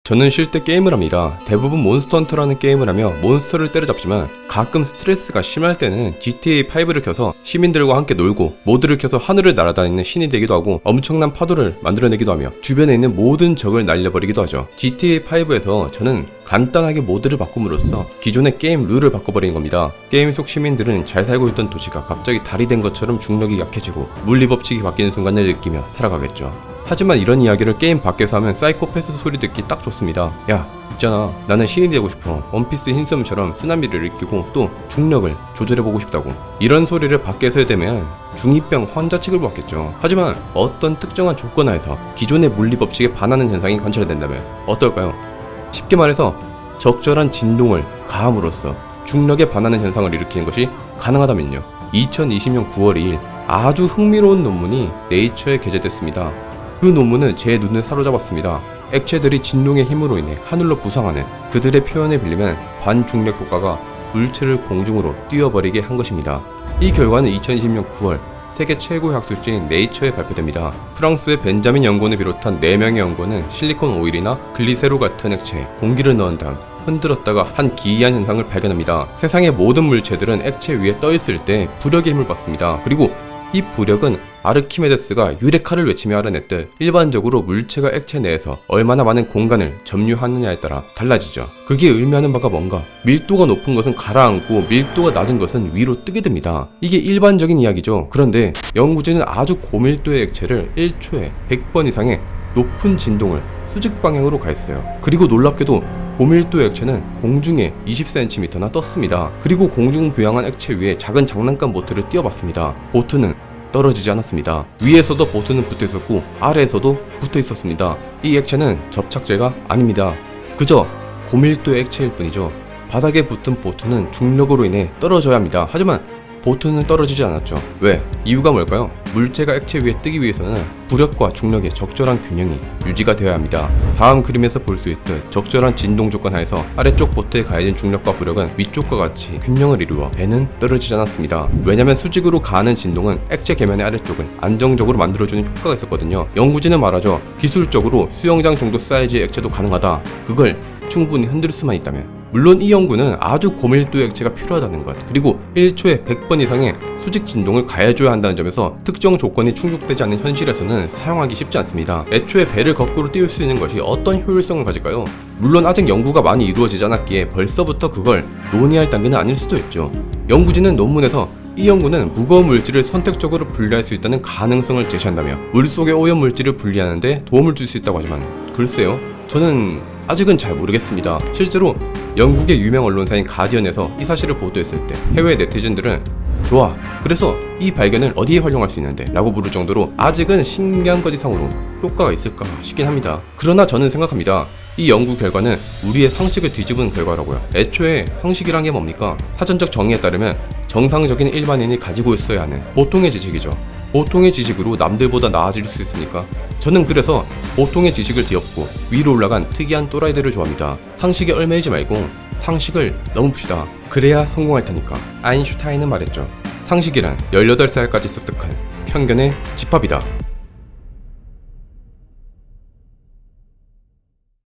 저는 쉴 때 게임을 합니다. 대부분 몬스터 헌터라는 게임을 하며 몬스터를 때려잡지만 가끔 스트레스가 심할 때는 GTA5를 켜서 시민들과 함께 놀고 모드를 켜서 하늘을 날아다니는 신이 되기도 하고 엄청난 파도를 만들어내기도 하며 주변에 있는 모든 적을 날려버리기도 하죠. GTA5에서 저는 간단하게 모드를 바꿈으로써 기존의 게임 룰을 바꿔버리는 겁니다. 게임 속 시민들은 잘 살고 있던 도시가 갑자기 달이 된 것처럼 중력이 약해지고 물리법칙이 바뀌는 순간을 느끼며 살아가겠죠. 하지만 이런 이야기를 게임 밖에서 하면 사이코패스 소리 듣기 딱 좋습니다. 야, 있잖아, 나는 신이 되고 싶어. 원피스 흰섬처럼 쓰나미를 일으키고 또 중력을 조절해보고 싶다고. 이런 소리를 밖에서 해대면 중2병 환자 취급을 받겠죠. 하지만 어떤 특정한 조건 하에서 기존의 물리법칙에 반하는 현상이 관찰된다면 어떨까요? 쉽게 말해서 적절한 진동을 가함으로써 중력에 반하는 현상을 일으키는 것이 가능하다면요. 2020년 9월 2일 아주 흥미로운 논문이 네이처에 게재됐습니다. 그 논문은 제 눈을 사로잡았습니다. 액체들이 진동의 힘으로 인해 하늘로 부상하는 그들의 표현에 빌리면 반중력 효과가 물체를 공중으로 띄워버리게 한 것입니다. 이 결과는 2020년 9월 세계 최고의 학술지인 네이처에 발표됩니다. 프랑스의 벤자민 연구원을 비롯한 4명의 연구원은 실리콘 오일이나 글리세롤 같은 액체에 공기를 넣은 다음 흔들었다가 한 기이한 현상을 발견합니다. 세상의 모든 물체들은 액체 위에 떠있을 때 부력의 힘을 받습니다. 그리고 이 부력은 아르키메데스가 유레카를 외치며 알아냈듯 일반적으로 물체가 액체 내에서 얼마나 많은 공간을 점유하느냐에 따라 달라지죠. 그게 의미하는 바가 뭔가? 밀도가 높은 것은 가라앉고 밀도가 낮은 것은 위로 뜨게 됩니다. 이게 일반적인 이야기죠. 그런데 연구진은 아주 고밀도의 액체를 1초에 100번 이상의 높은 진동을 수직 방향으로 가했어요. 그리고 놀랍게도 고밀도 액체는 공중에 20cm나 떴습니다. 그리고 공중 부양한 액체 위에 작은 장난감 보트를 띄워봤습니다. 보트는 떨어지지 않았습니다. 위에서도 보트는 붙어 있었고 아래에서도 붙어 있었습니다. 이 액체는 접착제가 아닙니다. 그저 고밀도의 액체일 뿐이죠. 바닥에 붙은 보트는 중력으로 인해 떨어져야 합니다. 하지만 보트는 떨어지지 않았죠. 왜? 이유가 뭘까요? 물체가 액체 위에 뜨기 위해서는 부력과 중력의 적절한 균형이 유지가 되어야 합니다. 다음 그림에서 볼 수 있듯 적절한 진동 조건 하에서 아래쪽 보트에 가해진 중력과 부력은 위쪽과 같이 균형을 이루어 배는 떨어지지 않았습니다. 왜냐면 수직으로 가하는 진동은 액체 계면의 아래쪽을 안정적으로 만들어주는 효과가 있었거든요. 연구진은 말하죠. 기술적으로 수영장 정도 사이즈의 액체도 가능하다. 그걸 충분히 흔들 수만 있다면. 물론 이 연구는 아주 고밀도의 액체가 필요하다는 것, 그리고 1초에 100번 이상의 수직 진동을 가해줘야 한다는 점에서 특정 조건이 충족되지 않는 현실에서는 사용하기 쉽지 않습니다. 애초에 배를 거꾸로 띄울 수 있는 것이 어떤 효율성을 가질까요? 물론 아직 연구가 많이 이루어지지 않았기에 벌써부터 그걸 논의할 단계는 아닐 수도 있죠. 연구진은 논문에서 이 연구는 무거운 물질을 선택적으로 분리할 수 있다는 가능성을 제시한다며 물속의 오염 물질을 분리하는데 도움을 줄 수 있다고 하지만 글쎄요, 저는 아직은 잘 모르겠습니다. 실제로 영국의 유명 언론사인 가디언에서 이 사실을 보도했을 때 해외 네티즌들은 좋아, 그래서 이 발견을 어디에 활용할 수 있는데? 라고 물을 정도로 아직은 신기한 것 이상으로 효과가 있을까 싶긴 합니다. 그러나 저는 생각합니다. 이 연구 결과는 우리의 상식을 뒤집은 결과라고요. 애초에 상식이란 게 뭡니까? 사전적 정의에 따르면 정상적인 일반인이 가지고 있어야 하는 보통의 지식이죠. 보통의 지식으로 남들보다 나아질 수 있습니까? 저는 그래서 보통의 지식을 뒤엎고 위로 올라간 특이한 또라이들을 좋아합니다. 상식에 얽매이지 말고 상식을 넘읍시다. 그래야 성공할 테니까. 아인슈타인은 말했죠. 상식이란 18살까지 습득한 편견의 집합이다.